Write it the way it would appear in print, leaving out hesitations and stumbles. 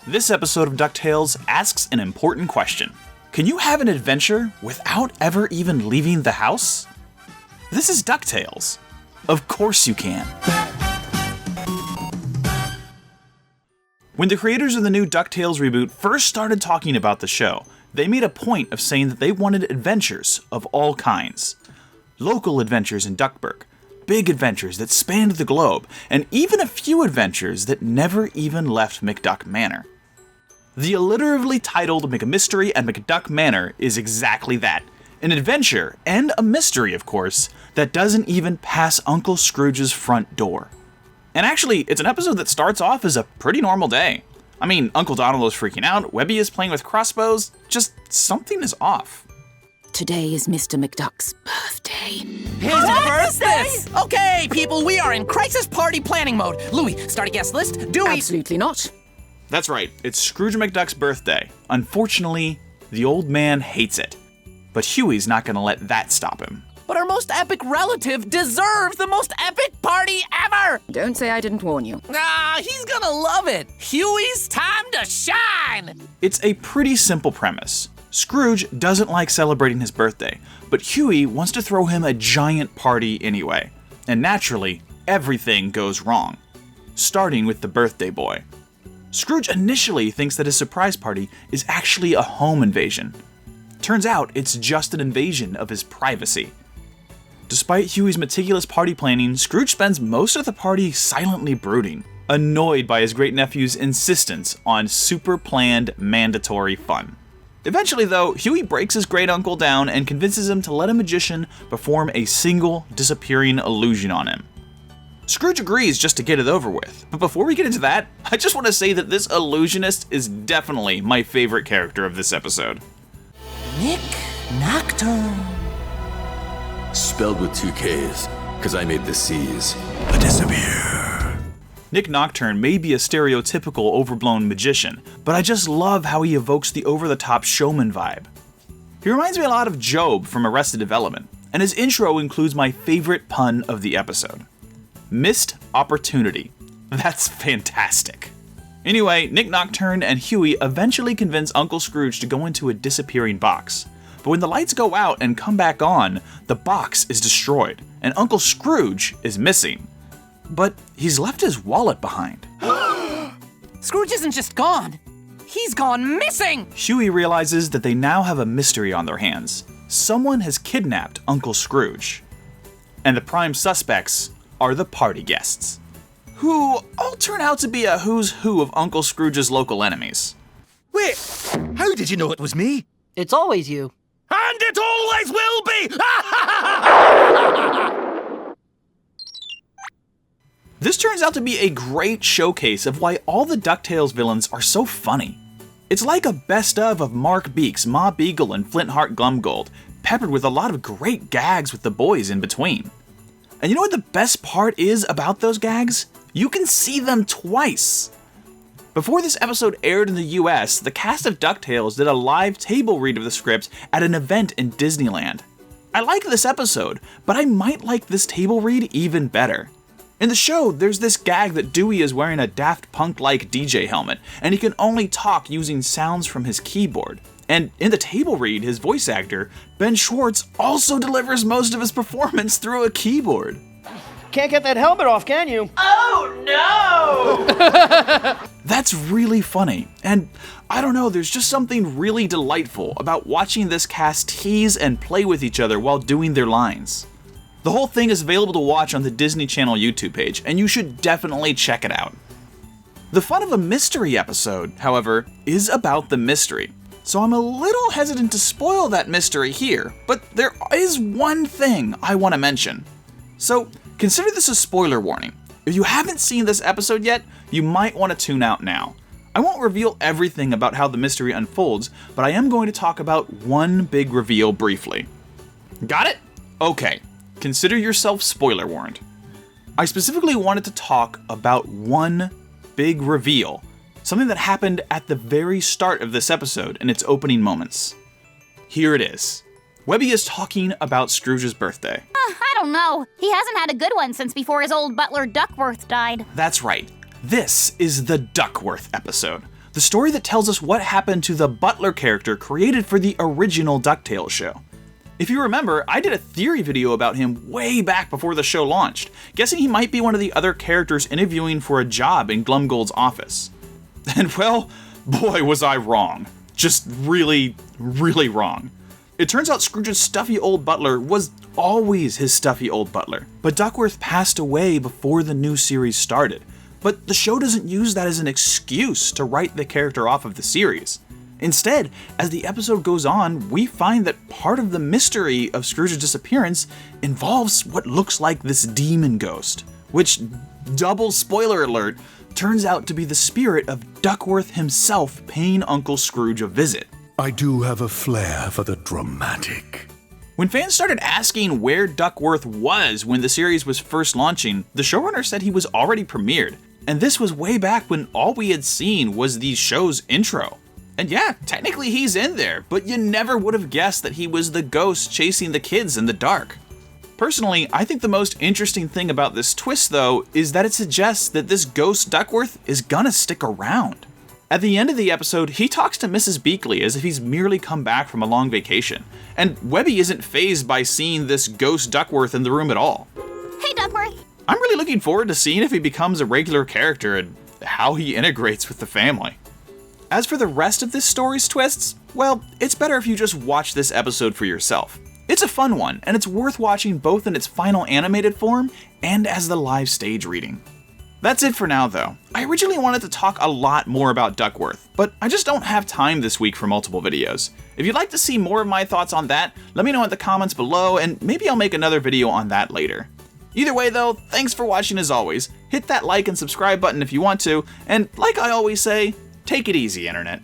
This episode of DuckTales asks an important question. Can you have an adventure without ever even leaving the house? This is DuckTales. Of course you can. When the creators of the new DuckTales reboot first started talking about the show, they made a point of saying that they wanted adventures of all kinds. Local adventures in Duckburg, big adventures that spanned the globe, and even a few adventures that never even left McDuck Manor. The alliteratively titled McMystery and McDuck McManor is exactly that. An adventure, and a mystery of course, that doesn't even pass Uncle Scrooge's front door. And actually, it's an episode that starts off as a pretty normal day. I mean, Uncle Donald is freaking out, Webby is playing with crossbows, just something is off. Today is Mr. McDuck's birthday. His birthday? Okay, people, we are in crisis party planning mode. Louis, start a guest list. Dewey. Absolutely not. That's right, it's Scrooge McDuck's birthday. Unfortunately, the old man hates it. But Huey's not gonna let that stop him. But our most epic relative deserves the most epic party ever! Don't say I didn't warn you. He's gonna love it. Huey's time to shine! It's a pretty simple premise. Scrooge doesn't like celebrating his birthday, but Huey wants to throw him a giant party anyway. And naturally, everything goes wrong. Starting with the birthday boy. Scrooge initially thinks that his surprise party is actually a home invasion. Turns out it's just an invasion of his privacy. Despite Huey's meticulous party planning, Scrooge spends most of the party silently brooding, annoyed by his great-nephew's insistence on super planned, mandatory fun. Eventually though, Huey breaks his great-uncle down and convinces him to let a magician perform a single disappearing illusion on him. Scrooge agrees just to get it over with, but before we get into that, I just want to say that this illusionist is definitely my favorite character of this episode. Nick Nocturne. Spelled with 2 Ks, because I made the C's. Disappear. Nick Nocturne may be a stereotypical overblown magician, but I just love how he evokes the over-the-top showman vibe. He reminds me a lot of Job from Arrested Development, and his intro includes my favorite pun of the episode. Missed opportunity. That's fantastic. Anyway, Nick Nocturne and Huey eventually convince Uncle Scrooge to go into a disappearing box. But when the lights go out and come back on, the box is destroyed, and Uncle Scrooge is missing. But he's left his wallet behind. Scrooge isn't just gone. He's gone missing! Huey realizes that they now have a mystery on their hands. Someone has kidnapped Uncle Scrooge. And the prime suspects are the party guests, who all turn out to be a who's who of Uncle Scrooge's local enemies. Wait, how did you know it was me? It's always you. And it always will be! This turns out to be a great showcase of why all the DuckTales villains are so funny. It's like a best of Mark Beaks, Ma Beagle, and Flintheart Glumgold, peppered with a lot of great gags with the boys in between. And you know what the best part is about those gags? You can see them twice. Before this episode aired in the US, the cast of DuckTales did a live table read of the script at an event in Disneyland. I like this episode, but I might like this table read even better. In the show, there's this gag that Dewey is wearing a Daft Punk-like DJ helmet, and he can only talk using sounds from his keyboard. And in the table read, his voice actor, Ben Schwartz, also delivers most of his performance through a keyboard. Can't get that helmet off, can you? Oh no! That's really funny, and I don't know, there's just something really delightful about watching this cast tease and play with each other while doing their lines. The whole thing is available to watch on the Disney Channel YouTube page, and you should definitely check it out. The fun of a mystery episode, however, is about the mystery. So I'm a little hesitant to spoil that mystery here, but there is one thing I want to mention. So consider this a spoiler warning. If you haven't seen this episode yet, you might want to tune out now. I won't reveal everything about how the mystery unfolds, but I am going to talk about one big reveal briefly. Got it? Okay, consider yourself spoiler warned. I specifically wanted to talk about one big reveal, something that happened at the very start of this episode in its opening moments. Here it is. Webby is talking about Scrooge's birthday. I don't know. He hasn't had a good one since before his old butler Duckworth died. That's right. This is the Duckworth episode. the story that tells us what happened to the butler character created for the original DuckTales show. If you remember, I did a theory video about him way back before the show launched, guessing he might be one of the other characters interviewing for a job in Glumgold's office. And well, boy was I wrong. Just really, really wrong. It turns out Scrooge's stuffy old butler was always his stuffy old butler, but Duckworth passed away before the new series started. But the show doesn't use that as an excuse to write the character off of the series. Instead, as the episode goes on, we find that part of the mystery of Scrooge's disappearance involves what looks like this demon ghost, which, double spoiler alert, turns out to be the spirit of Duckworth himself paying Uncle Scrooge a visit. I do have a flair for the dramatic. When fans started asking where Duckworth was when the series was first launching, the showrunner said he was already premiered, and this was way back when all we had seen was the show's intro. And yeah, technically he's in there, but you never would have guessed that he was the ghost chasing the kids in the dark. Personally, I think the most interesting thing about this twist, though, is that it suggests that this ghost Duckworth is gonna stick around. At the end of the episode, he talks to Mrs. Beakley as if he's merely come back from a long vacation, and Webby isn't fazed by seeing this ghost Duckworth in the room at all. Hey, Duckworth. I'm really looking forward to seeing if he becomes a regular character and how he integrates with the family. As for the rest of this story's twists, well, it's better if you just watch this episode for yourself. It's a fun one, and it's worth watching both in its final animated form and as the live stage reading. That's it for now, though. I originally wanted to talk a lot more about Duckworth, but I just don't have time this week for multiple videos. If you'd like to see more of my thoughts on that, let me know in the comments below, and maybe I'll make another video on that later. Either way though, thanks for watching as always. Hit that like and subscribe button if you want to, and like I always say, take it easy, Internet.